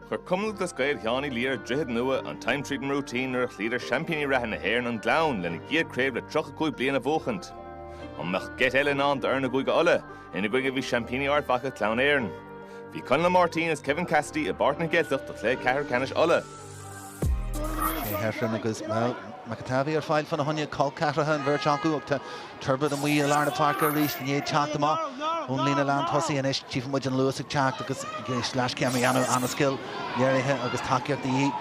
Chur cumlú the scair Cheannaigh líar Droichead Nua an time treating routine ar líder championí Éireann na Éireann an glán lena giad Craobh le 35 bliana bhóchant. An meach get eile ná de arna goige ulla ina goige bhí championí Ard Mhacha Clann Éireann. Bhí Conla Martínez Kevin Cassidy a Bartna Geltach do chlé cehar canis ulla. Herfrin agus Macatavi fáil fan a honne call Catherine and Virchanku up to Turbot and we Larna Parker reached and ye Chatama only in a land hussy and ish Chief Mudge and Lewis chat because slash Camiano on a skill Yerry agus Taki the E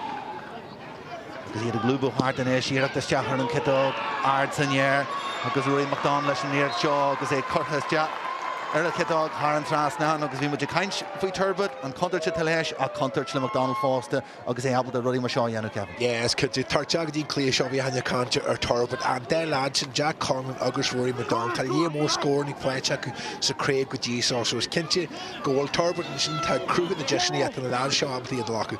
because he had a glue heart and ish here at the Shahar and Kitog Ard Senior because Rory McDonald and near Shaw because a Curtis Jack Errol Kitog Haran Tras now because we much a kind for Turbot and Conter Chitalesh or Conter Chile McDonald Foster because they able to Rory Mashaw Yanu Kevin. Yes, could you Tarjagdi Clea Shovey Hanya Conter or Turbot and their lads and Jack Conlon Agus Rory McDonald tell you more scoring Quachak so Craobh with Jesus so it's Kinty goal Turbot and shouldn't have crew in the Jeshni at the lad show up the Adlaku.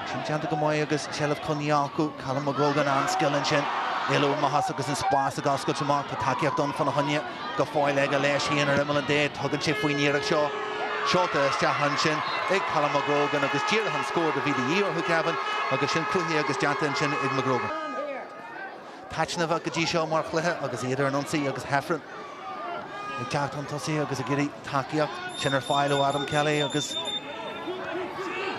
Shinjanta Gamoy agus Shelf Kunyaku, Callum McGrogan and Skill and Shin. Ard Mhacha agus in Spórt a gasco to mark Takiak done for the honey go foil leg a lesh he and a remnant date hugging chip we near a show short Hanshin ig Callum McGrogan agus Jirahan scored the video who Kevin agus Shin Cruhi agus Jantan Shin ig McGrogan Tachnava Gajisho Mark Lehe agus Idir Nunsi agus Hefrin ig Jantan Tossi agus a Giri Takiak Shinner Philo Adam Kelly agus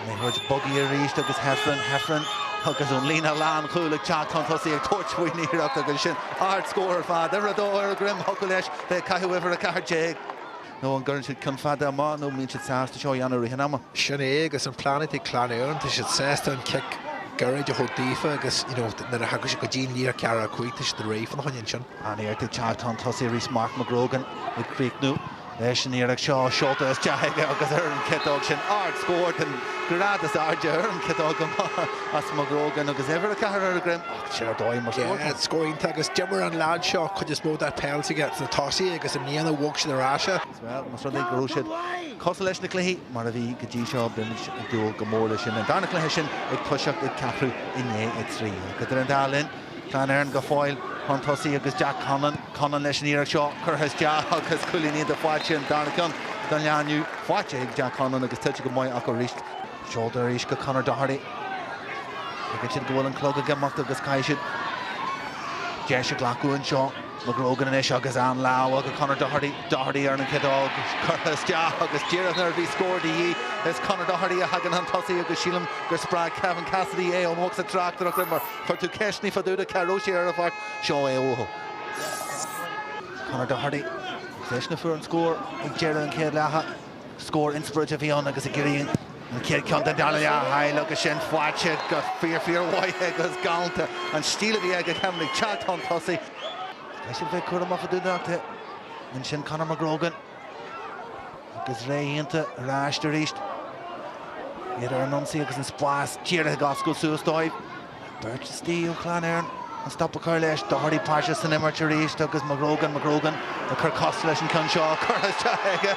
they heard Buggy reached agus Hefrin agus on Lena Lan chuúla chat an thosaí ag torch faoi níach agus sin ard scorer fad ever dó grim hoculeis be caiú ever a car jeg no an gurn siad confada má no mín siad sásta seo anna rihanama sin agus an planet Clann Éireann siad sásta an kick garage hodífa agus na hagus go dín líar ceara cuitis the rafe an honin sin an éirte chat an thosaí rís Mark McGrogan ag Creeknú leis an íarach seo shorta as jaige agus Éireann Kitog sin ard scored and Gradas Ard Éireann Kitog as McGrogan agus ever a cahar a grim sure Doire must scoring agus Jimmer and lad shot could just move that penalty get the tossy agus an Niana walks in the rasha as well must really Droichead Costal leis na cluichí mar a bhí go dtí seo brimis dúil go mór leis sin an darna cluiche sin ag tuiseach ag ceathrú inné ag trí go ar an dálinn Clann Éireann go fáil chun tosaí agus Jack Conlon leis an íarach seo churthas Jack agus chuilíní de fáilte an darna con don leanú fáilte ag Jack Conlon agus tuite go maiid ach go ríist Shoulder is go Conor Doherty. I get you to go and clog again after this Kaishid. Jesha Glaku and Shaw. McGrogan and Ish agus an Lau agus Conor Doherty Éireann Kitog Curtis Jack agus Jirath Nervy scored the is Conor Doherty a Hagan and Tossie agus Sheelam Gersprag Kevin Cassidy on walks a track the Rockrimmer for to Keshni for Duda Karoshi Erafak Shaw Oho. Conor Doherty Seshna for and score Jira and Kid Laha score in Spórt of Ion agus a Girian. And Kid Conta Dalia high look a shin watch it got fear white agus Galta and steal the egg at Hemley chat on Tossie. I should be cut him off a do that and shin Conor McGrogan. Agus Ray into rash the reached. Idir Nunsi agus in Spórt Jira Gosco Suicide. Birch Steel Clann Éireann and stop a Carlesh Doherty Pashas and Emercher reached agus McGrogan the Kirk Costlesh and Conshaw Curtis Jagger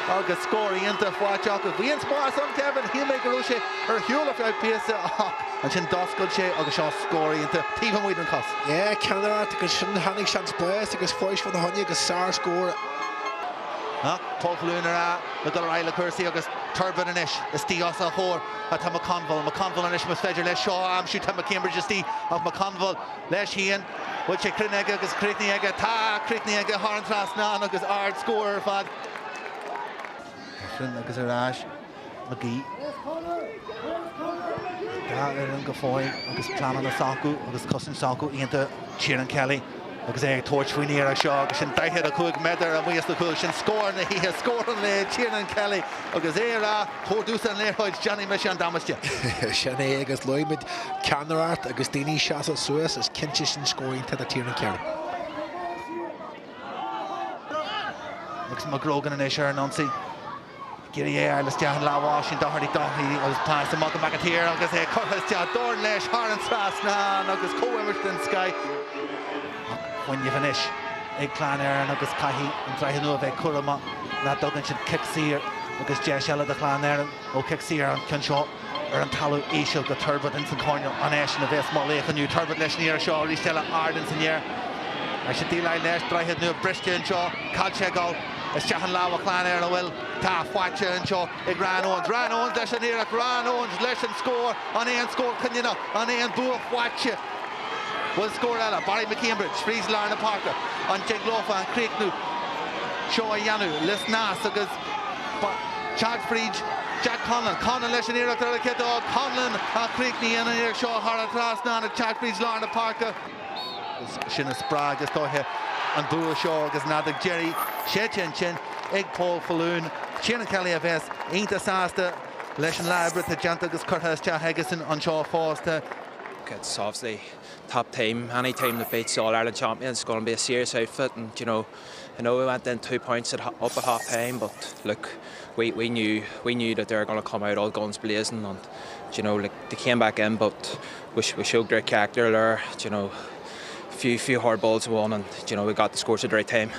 agus scoring into watch agus we in Spórt some Kevin he'll make a rush or Hewlett out pace and shin Dosgold she agus Shaw scoring into Stephen Whedon cost yeah Canada agus shin Hannig chance Spórt agus Foish for the honey agus Sar score Paul Lunar the Doire Cursi agus Turbot and Ish is Dios a Hor at McConville and Ish must fedger les Shaw shoot him Cambridge is the of McConville les Sheán which a Crinega agus Creeknega ta Creeknega Horn Tras na agus Ard scorer fad agus a rash McGee Éireann go fáil agus Clann na Saku agus Cousin Saku into Ciaran Kelly agus é torch faoi níar seo agus sin daithe a chuig medar a bhuias na chuil sin scór na hí scór le Ciaran Kelly agus éra thuús an léirthid Johnny Mission damaste Sinné agus loimid Canarart agus daoine seasa suas is cinse sin scóring te a Ciaran Kelly agus McGrogan and Ish Nunsi Giri let's down Lawa sin Doherty agus pass amach back at here agus é Curtis Jack Dorn leis Haran Tras na agus co-Emerton Sky when you finish ag Clann Éireann agus Caithí an Droichead Nua bheith curama na dogan sin kick sír agus Jesha the Clann Éireann ó kick sír an Conshaw ar an talú éisiil go Turbot in san corner an éis na bheith má léchanú Turbot leis níar seo rí stella Arden san year I should deal leis Droichead Nua briste an seo Calchegal is Jahan Lawa Clann Éireann will Ta Fáilte an seo ag Ran Owens leis an éireach Ran Owens leis an scór an éon scór cynniúna an éon Buaicphointí will score eile Barry McCambridge frís Lárna Parker an Jeglofa an Creeknú seo a Yanu lis nás agus Chad Fridge Jack Conlon leis an éireach ar a cedó Conlon a Creekní an éireach seo har a trasná na Chad Fridge Lárna Parker sin a sprág is dóthe an bua seo agus nádag Jerry sin ag Paul Falloon sin Kelly a bheits einta sásta leis an labre a janta agus curthas te Hegason an seo fásta. It's obviously top team. Any team that beats the All-Ireland champions is going to be a serious outfit, and I know we went in 2 points up at half time, but look, we knew that they were going to come out all guns blazing, and they came back in, but we showed great character there. Few hard balls won, and we got the scores at the right time.